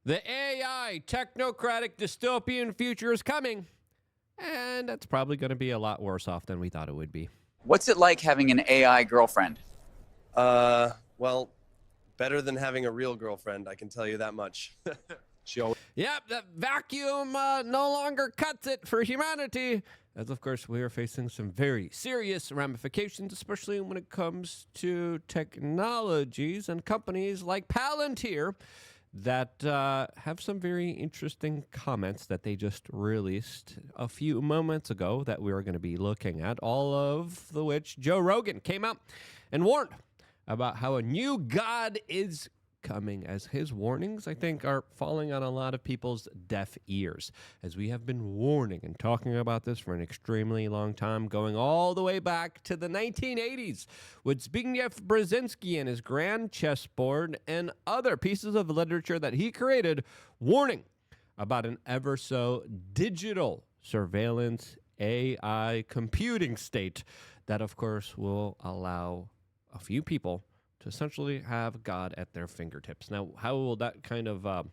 The AI technocratic dystopian future is coming, and it's probably going to be a lot worse off than we thought it would be. What's it like having an AI girlfriend? Well, better than having a real girlfriend, I can tell you that much. She always... Yep, the vacuum no longer cuts it for humanity. As, of course, we are facing some very serious ramifications, especially when it comes to technologies and companies like Palantir that have some very interesting comments that they just released a few moments ago that we are going to be looking at, all of the which Joe Rogan came out and warned about how a new god is coming, as his warnings, I think, are falling on a lot of people's deaf ears, as we have been warning and talking about this for an extremely long time, going all the way back to the 1980s with Zbigniew Brzezinski and his grand chessboard and other pieces of literature that he created, warning about an ever so digital surveillance AI computing state that, of course, will allow a few people to essentially have God at their fingertips. Now, how will that kind of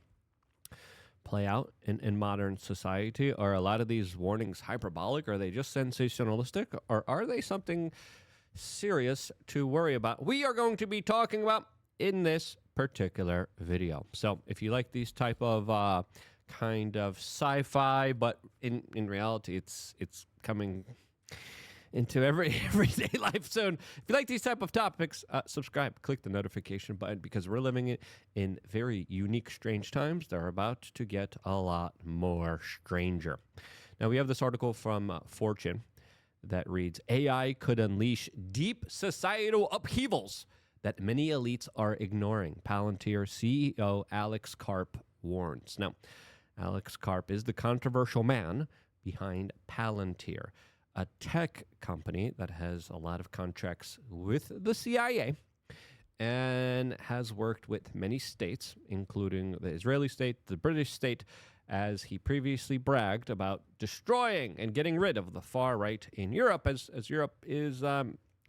play out in modern society? Are a lot of these warnings hyperbolic? Are they just sensationalistic? Or are they something serious to worry about? We are going to be talking about in this particular video. So if you like these type of kind of sci-fi, but in reality, it's coming into everyday life soon. If you like these type of topics, subscribe, click the notification button, because we're living in very unique, strange times. They're about to get a lot more stranger. Now, we have this article from Fortune that reads, AI could unleash deep societal upheavals that many elites are ignoring. Palantir CEO Alex Karp warns. Now, Alex Karp is the controversial man behind Palantir, a tech company that has a lot of contracts with the CIA and has worked with many states, including the Israeli state, the British state, as he previously bragged about destroying and getting rid of the far right in Europe, as Europe is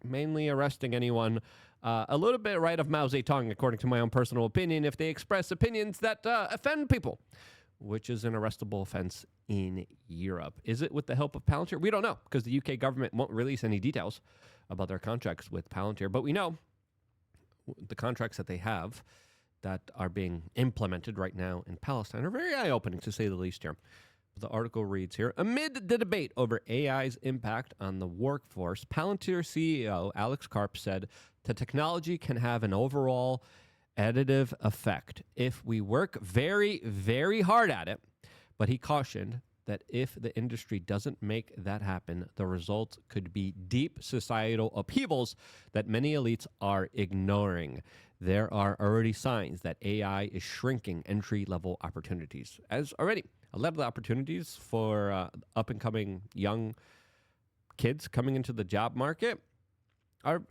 mainly arresting anyone a little bit right of Mao Zedong, according to my own personal opinion, if they express opinions that offend people, which is an arrestable offense in Europe. Is it with the help of Palantir? We don't know, because the UK government won't release any details about their contracts with Palantir. But we know the contracts that they have that are being implemented right now in Palestine are very eye-opening, to say the least here. The article reads here, amid the debate over AI's impact on the workforce, Palantir CEO Alex Karp said the technology can have an overall additive effect if we work very, very hard at it. But he cautioned that if the industry doesn't make that happen, the result could be deep societal upheavals that many elites are ignoring. There are already signs that AI is shrinking entry-level opportunities. As already, a lot of the opportunities for up-and-coming young kids coming into the job market are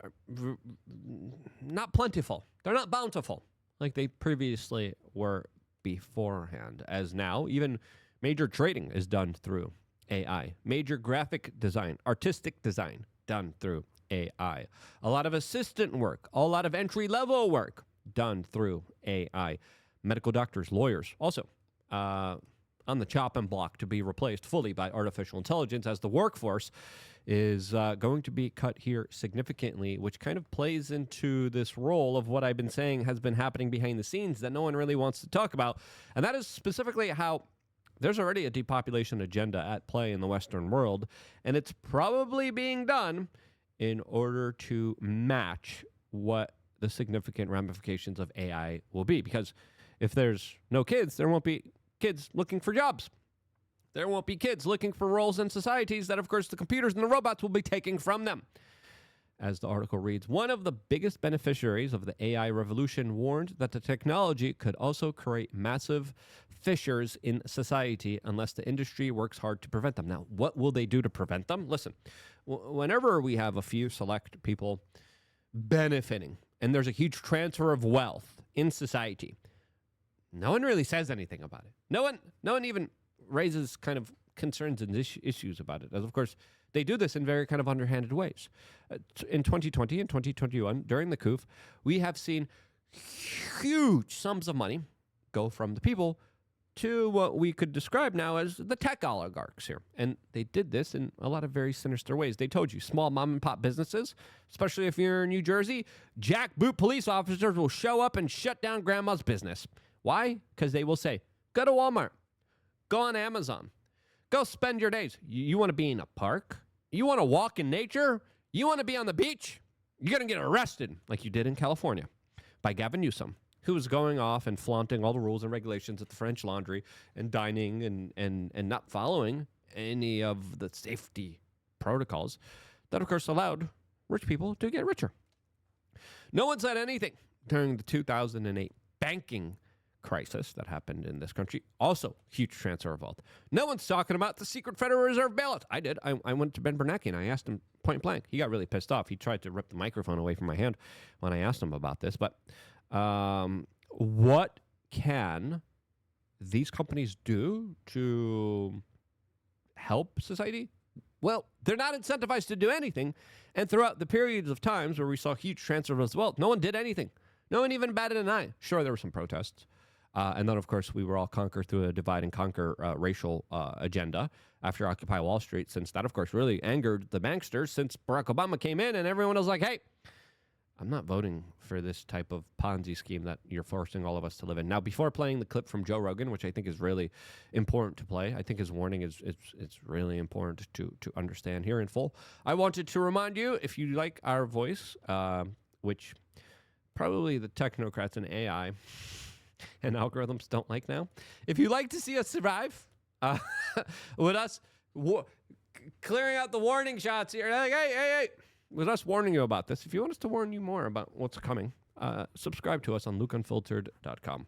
not plentiful. They're not bountiful like they previously were beforehand, as now even major trading is done through AI. Major graphic design, artistic design done through AI. A lot of assistant work, a lot of entry-level work done through AI. Medical doctors, lawyers, also on the chopping block to be replaced fully by artificial intelligence, as the workforce is going to be cut here significantly, which kind of plays into this role of what I've been saying has been happening behind the scenes that no one really wants to talk about. And that is specifically how there's already a depopulation agenda at play in the Western world, and it's probably being done in order to match what the significant ramifications of AI will be. Because if there's no kids, there won't be kids looking for jobs. There won't be kids looking for roles in societies that, of course, the computers and the robots will be taking from them. As the article reads, one of the biggest beneficiaries of the AI revolution warned that the technology could also create massive fissures in society unless the industry works hard to prevent them. Now, what will they do to prevent them? Listen, whenever we have a few select people benefiting and there's a huge transfer of wealth in society, no one really says anything about it. No one even raises kind of concerns and issues about it. As of course, they do this in very kind of underhanded ways. In 2020 and 2021, during the coup, we have seen huge sums of money go from the people to what we could describe now as the tech oligarchs here. And they did this in a lot of very sinister ways. They told you small mom and pop businesses, especially if you're in New Jersey, jackboot police officers will show up and shut down grandma's business. Why? Because they will say, go to Walmart, go on Amazon, go spend your days. You want to be in a park? You want to walk in nature? You want to be on the beach? You're going to get arrested like you did in California by Gavin Newsom, who was going off and flaunting all the rules and regulations at the French Laundry and dining and not following any of the safety protocols that, of course, allowed rich people to get richer. No one said anything during the 2008 banking crisis that happened in this country. Also, huge transfer of wealth. No one's talking about the secret Federal Reserve bailout. I did. I went to Ben Bernanke and I asked him point blank. He got really pissed off. He tried to rip the microphone away from my hand when I asked him about this. But what can these companies do to help society? Well, they're not incentivized to do anything. And throughout the periods of times where we saw huge transfer of wealth, no one did anything. No one even batted an eye. Sure, there were some protests. And then, of course, we were all conquered through a divide and conquer racial agenda after Occupy Wall Street, since that, of course, really angered the banksters since Barack Obama came in and everyone was like, hey, I'm not voting for this type of Ponzi scheme that you're forcing all of us to live in. Now, before playing the clip from Joe Rogan, which I think is really important to play, I think his warning is it's really important to understand here in full. I wanted to remind you, if you like our voice, which probably the technocrats and AI and algorithms don't like now, if you like to see us survive with us clearing out the warning shots here, like, hey, with us warning you about this, if you want us to warn you more about what's coming, subscribe to us on lukeunfiltered.com.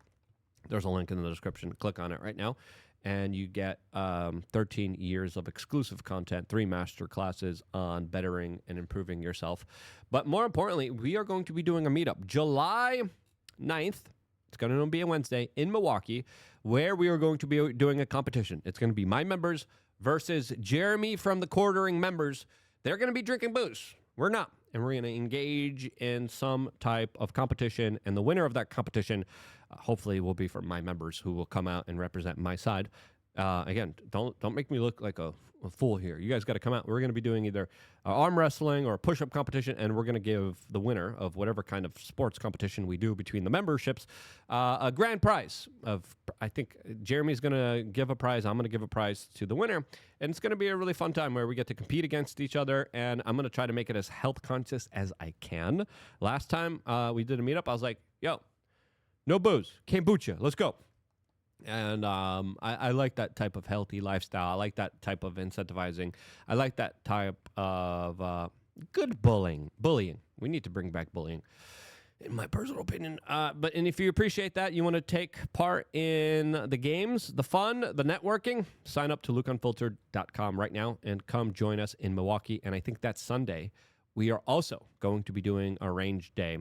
There's a link in the description. Click on it right now, and you get 13 years of exclusive content, 3 master classes on bettering and improving yourself. But more importantly, we are going to be doing a meetup July 9th. It's going to be a Wednesday in Milwaukee, where we are going to be doing a competition. It's going to be my members versus Jeremy from the Quartering members. They're going to be drinking booze. We're not. And we're going to engage in some type of competition. And the winner of that competition, hopefully, will be from my members who will come out and represent my side. Again, don't make me look like a fool here. You guys got to come out. We're going to be doing either arm wrestling or a push-up competition, and we're going to give the winner of whatever kind of sports competition we do between the memberships a grand prize of, I think Jeremy's going to give a prize. I'm going to give a prize to the winner, and it's going to be a really fun time where we get to compete against each other, and I'm going to try to make it as health conscious as I can. Last time we did a meetup, I was like, yo, no booze, kombucha, let's go. And I like that type of healthy lifestyle. I like that type of incentivizing. I like that type of good bullying. We need to bring back bullying, in my personal opinion. But if you appreciate that, you want to take part in the games, the fun, the networking, sign up to lukeunfiltered.com right now and come join us in Milwaukee. And I think that's Sunday. We are also going to be doing a range day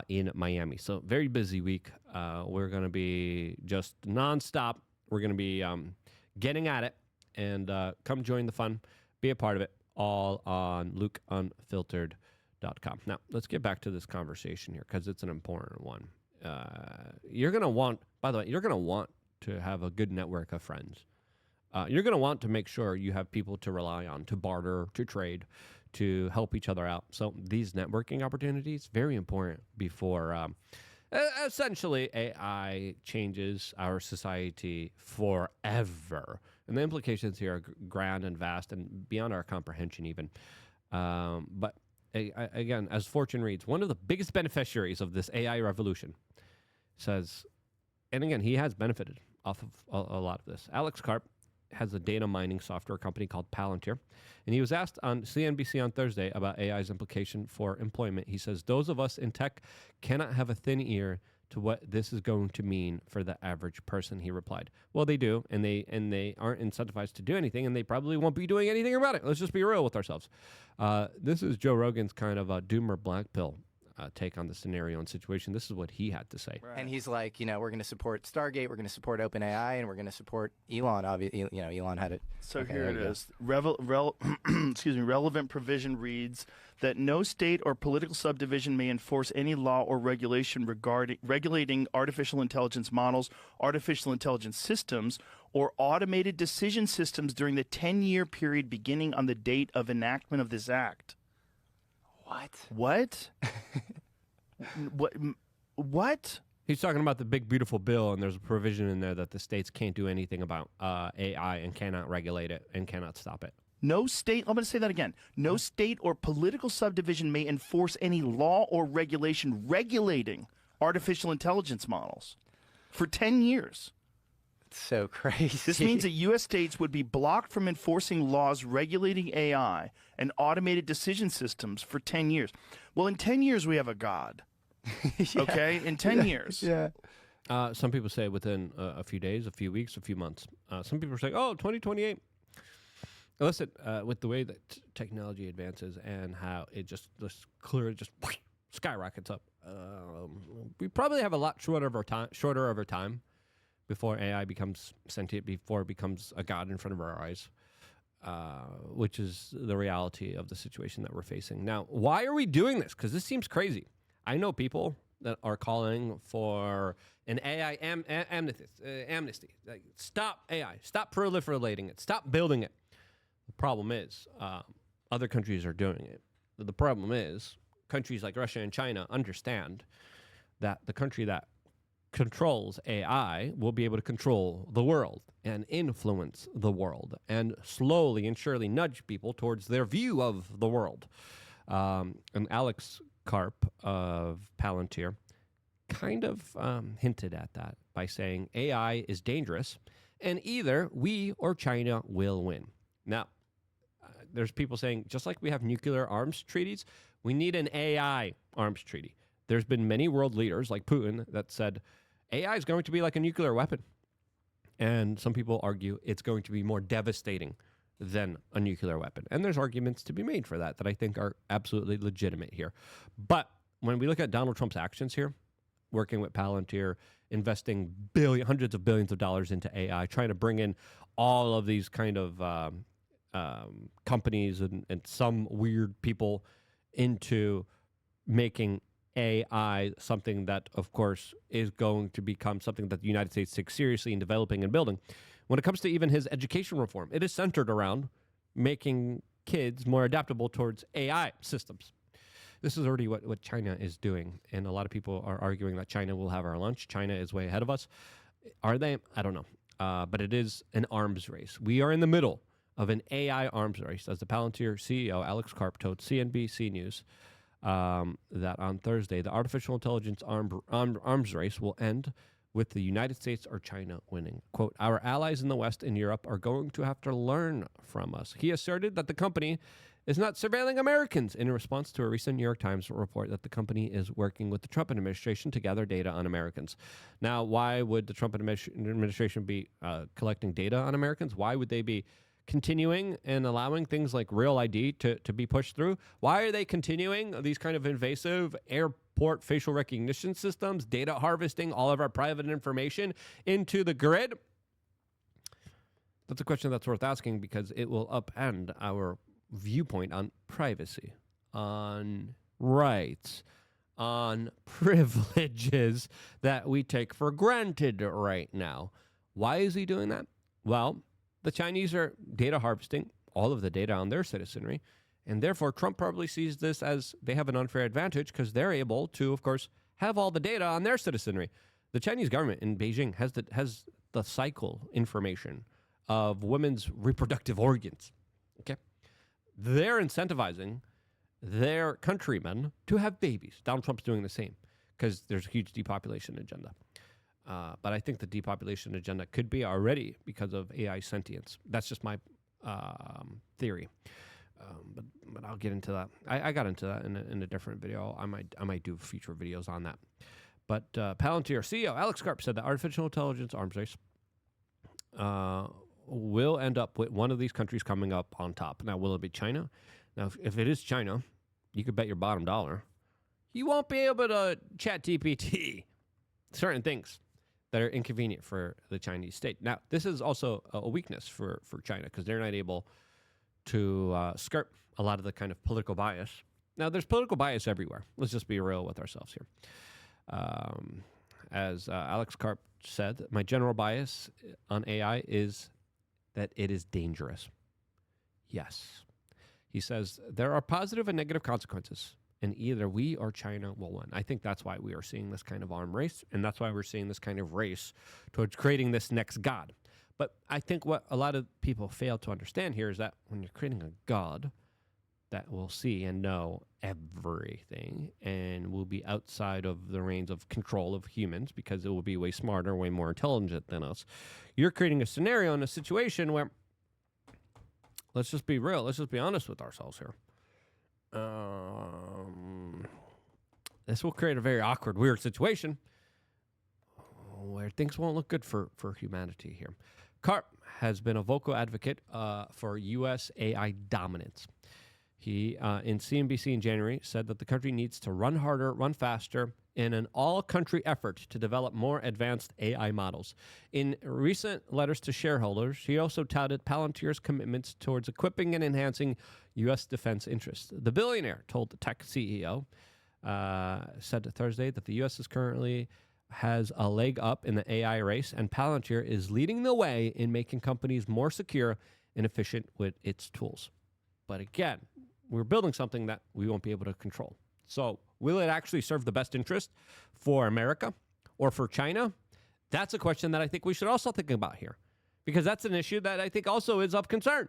in Miami. So very busy week. We're going to be just nonstop. We're going to be getting at it, and come join the fun, be a part of it, all on lukeunfiltered.com. Now, let's get back to this conversation here, because it's an important one. You're going to want, by the way, you're going to want to have a good network of friends. You're going to want to make sure you have people to rely on, to barter, to trade, to help each other out. So these networking opportunities, very important before essentially AI changes our society forever. And the implications here are grand and vast and beyond our comprehension even. But again, as Fortune reads, one of the biggest beneficiaries of this AI revolution says, and again, he has benefited off of a lot of this. Alex Karp has a data mining software company called Palantir. And he was asked on CNBC on Thursday about AI's implication for employment. He says, those of us in tech cannot have a thin ear to what this is going to mean for the average person, he replied. Well, they do, and they aren't incentivized to do anything, and they probably won't be doing anything about it. Let's just be real with ourselves. This is Joe Rogan's kind of a doom or black pill. take on the scenario and situation. This is what he had to say. And he's like, we're going to support Stargate, we're going to support OpenAI, and we're going to support Elon. Obviously, Elon had it. So Okay, here there it you is. Relevant provision reads that no state or political subdivision may enforce any law or regulation regulating artificial intelligence models, artificial intelligence systems, or automated decision systems during the 10-year period beginning on the date of enactment of this act. What? What? He's talking about the big, beautiful bill, and there's a provision in there that the states can't do anything about AI and cannot regulate it and cannot stop it. No state, I'm going to say that again. No state or political subdivision may enforce any law or regulation regulating artificial intelligence models for 10 years. It's so crazy. This means that U.S. states would be blocked from enforcing laws regulating AI and automated decision systems for 10 years. Well, in 10 years, we have a God. Okay? In 10 years. Yeah. Some people say within a few days, a few weeks, a few months. Some people are saying, 2028. Listen, with the way that technology advances and how it just skyrockets up, we probably have a lot shorter of our time before AI becomes sentient, before it becomes a god in front of our eyes, which is the reality of the situation that we're facing. Now, why are we doing this? Because this seems crazy. I know people that are calling for an AI amnesty. Like, stop AI. Stop proliferating it. Stop building it. The problem is other countries are doing it. The problem is countries like Russia and China understand that the country that controls AI will be able to control the world and influence the world and slowly and surely nudge people towards their view of the world. And Alex Karp of Palantir kind of hinted at that by saying AI is dangerous and either we or China will win. Now, there's people saying, just like we have nuclear arms treaties, we need an AI arms treaty. There's been many world leaders like Putin that said AI is going to be like a nuclear weapon. And some people argue it's going to be more devastating than a nuclear weapon. And there's arguments to be made for that I think are absolutely legitimate here. But when we look at Donald Trump's actions here, working with Palantir, investing hundreds of billions of dollars into AI, trying to bring in all of these kind of companies and some weird people into making AI something that, of course, is going to become something that the United States takes seriously in developing and building. When it comes to even his education reform, it is centered around making kids more adaptable towards AI systems. This is already what China is doing, and a lot of people are arguing that China will have our lunch. China is way ahead of us. Are they? I don't know. But it is an arms race. We are in the middle of an AI arms race, as the Palantir CEO Alex Karp told CNBC News that on Thursday, the artificial intelligence arms race will end with the United States or China winning. Quote, our allies in the West and Europe are going to have to learn from us. He asserted that the company is not surveilling Americans in response to a recent New York Times report that the company is working with the Trump administration to gather data on Americans. Now, why would the Trump administration be collecting data on Americans? Why would they be continuing and allowing things like Real ID to be pushed through? Why are they continuing these kind of invasive airport facial recognition systems, data harvesting all of our private information into the grid? That's a question that's worth asking because it will upend our viewpoint on privacy, on rights, on privileges that we take for granted right now. Why is he doing that? Well, the Chinese are data harvesting all of the data on their citizenry, and therefore Trump probably sees this as they have an unfair advantage because they're able to, of course, have all the data on their citizenry. The Chinese government in Beijing has the cycle information of women's reproductive organs. Okay, they're incentivizing their countrymen to have babies. Donald Trump's doing the same because there's a huge depopulation agenda. But I think the depopulation agenda could be already because of AI sentience. That's just my theory. But I'll get into that. I got into that in a different video. I might do future videos on that. But Palantir CEO Alex Karp said that artificial intelligence arms race will end up with one of these countries coming up on top. Now, will it be China? Now, if it is China, you could bet your bottom dollar you won't be able to chat GPT certain things that are inconvenient for the Chinese state. Now, this is also a weakness for China because they're not able to skirt a lot of the kind of political bias. Now, there's political bias everywhere. Let's just be real with ourselves here. As Alex Karp said, my general bias on AI is that it is dangerous. Yes. He says there are positive and negative consequences, and either we or China will win. I think that's why we are seeing this kind of arm race, and that's why we're seeing this kind of race towards creating this next god. But I think what a lot of people fail to understand here is that when you're creating a god that will see and know everything and will be outside of the reins of control of humans because it will be way smarter, way more intelligent than us, you're creating a scenario and a situation where, let's just be real, let's just be honest with ourselves here. This will create a very awkward, weird situation where things won't look good for humanity here. Karp has been a vocal advocate for U.S. AI dominance. He, in CNBC in January, said that the country needs to run harder, run faster, in an all-country effort to develop more advanced AI models. In recent letters to shareholders, he also touted Palantir's commitments towards equipping and enhancing U.S. defense interests. The billionaire told the tech CEO, said Thursday, that the U.S. is currently has a leg up in the AI race, and Palantir is leading the way in making companies more secure and efficient with its tools. But again, we're building something that we won't be able to control. So will it actually serve the best interest for America or for China? That's a question that I think we should also think about here, because that's an issue that I think also is of concern.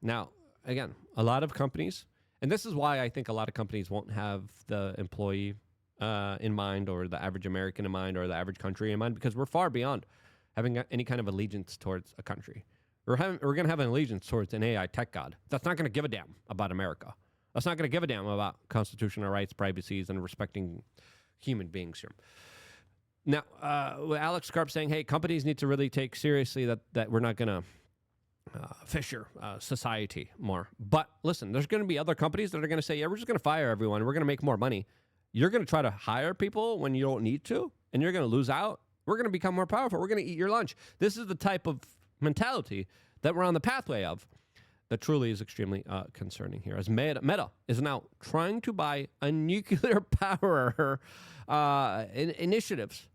Now, again, a lot of companies, and this is why I think a lot of companies won't have the employee in mind, or the average American in mind, or the average country in mind, because we're far beyond having any kind of allegiance towards a country. We're going to have an allegiance towards an AI tech god that's not going to give a damn about America. That's not going to give a damn about constitutional rights, privacies, and respecting human beings here. Now, with Alex Karp saying, hey, companies need to really take seriously that we're not going to fisher society more. But listen, there's going to be other companies that are going to say, yeah, we're just going to fire everyone. We're going to make more money. You're going to try to hire people when you don't need to, and you're going to lose out. We're going to become more powerful. We're going to eat your lunch. This is the type of mentality that we're on the pathway of that truly is extremely concerning here. As Meta is now trying to buy a nuclear power initiatives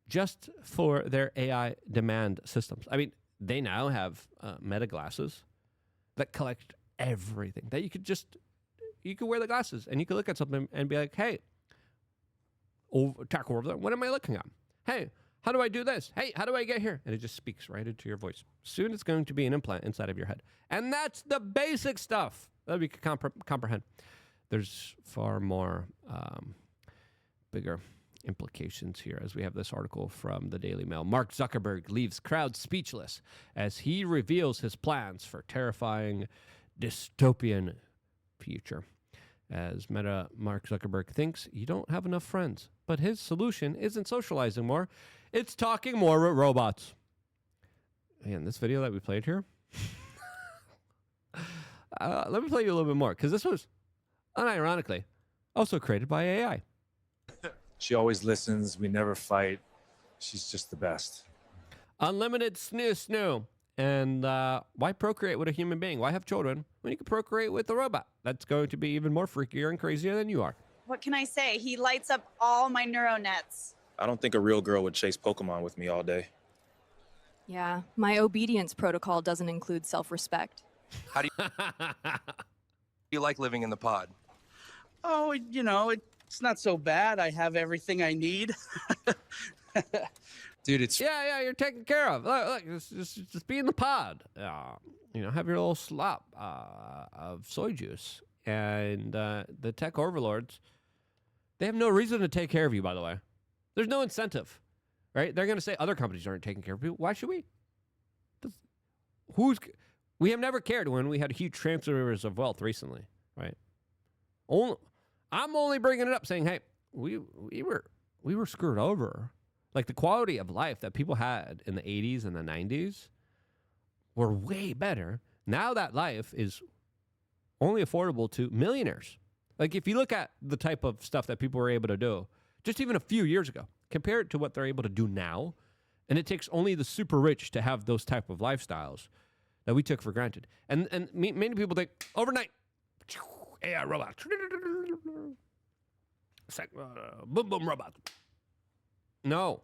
just for their AI demand systems. I mean, they now have Meta glasses that collect everything. That you could wear the glasses and you could look at something and be like, hey, tackle over there, what am I looking at? Hey, how do I do this? Hey, how do I get here? And it just speaks right into your voice. Soon it's going to be an implant inside of your head. And that's the basic stuff that we can comprehend. There's far more bigger implications here, as we have this article from the Daily Mail. Mark Zuckerberg leaves crowds speechless as he reveals his plans for terrifying dystopian future. As Meta, Mark Zuckerberg thinks you don't have enough friends, but his solution isn't socializing more, it's talking more with robots. Again, this video that we played here, let me play you a little bit more, because this was, unironically, also created by AI. She always listens. We never fight. She's just the best. Unlimited snoo. And why procreate with a human being? Why have children when you can procreate with a robot? That's going to be even more freakier and crazier than you are. What can I say? He lights up all my neural nets. I don't think a real girl would chase Pokemon with me all day. Yeah, my obedience protocol doesn't include self-respect. How do you like living in the pod? Oh, it's not so bad. I have everything I need. Dude, it's... Yeah, you're taken care of. Look, just be in the pod. Have your little slop of soy juice. And the tech overlords, they have no reason to take care of you, by the way. There's no incentive, right? They're going to say other companies aren't taking care of people. Why should we? We have never cared when we had huge transfers of wealth recently, right? I'm only bringing it up saying, hey, we were screwed over. Like, the quality of life that people had in the 80s and the 90s were way better. Now that life is only affordable to millionaires. Like, if you look at the type of stuff that people were able to do just even a few years ago, compare it to what they're able to do now, and it takes only the super rich to have those type of lifestyles that we took for granted. And many people think, overnight, AI robot. Boom, boom, robot. No.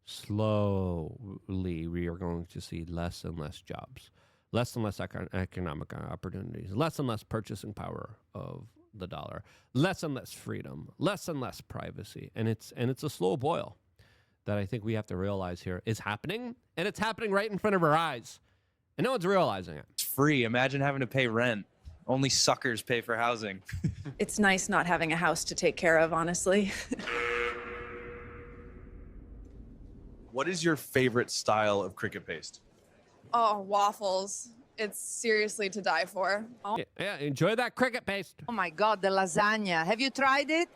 Slowly, we are going to see less and less jobs, less and less economic opportunities, less and less purchasing power of the dollar, less and less freedom, less and less privacy. And it's a slow boil that I think we have to realize here is happening, and it's happening right in front of our eyes, and no one's realizing it. It's free. Imagine having to pay rent. Only suckers pay for housing. It's nice not having a house to take care of, honestly. What is your favorite style of cricket paste? Oh, waffles. It's seriously to die for. Oh. Yeah, enjoy that cricket paste. Oh my God, the lasagna. Have you tried it?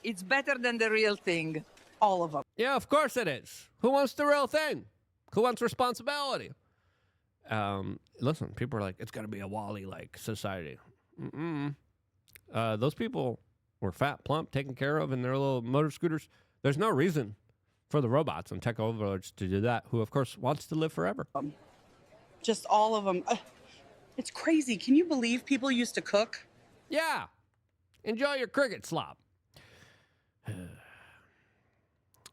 It's better than the real thing. All of them. Yeah, of course it is. Who wants the real thing? Who wants responsibility? Listen, people are like, it's got to be a Wall-E-like society. Those people were fat, plump, taken care of in their little motor scooters. There's no reason for the robots and tech overlords to do that, who, of course, wants to live forever. Just all of them. It's crazy. Can you believe people used to cook? Yeah. Enjoy your cricket slop.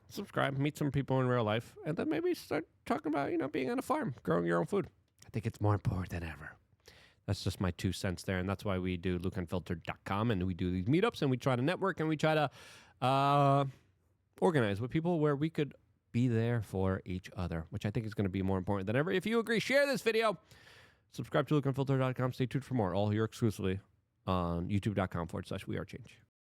Subscribe, meet some people in real life, and then maybe start talking about, being on a farm, growing your own food. I think it's more important than ever. That's just my 2 cents there, and that's why we do LukeUnfiltered.com, and we do these meetups, and we try to network, and we try to organize with people where we could be there for each other, which I think is going to be more important than ever. If you agree, share this video. Subscribe to LukeUnfiltered.com. Stay tuned for more, all here exclusively on youtube.com/wearechange.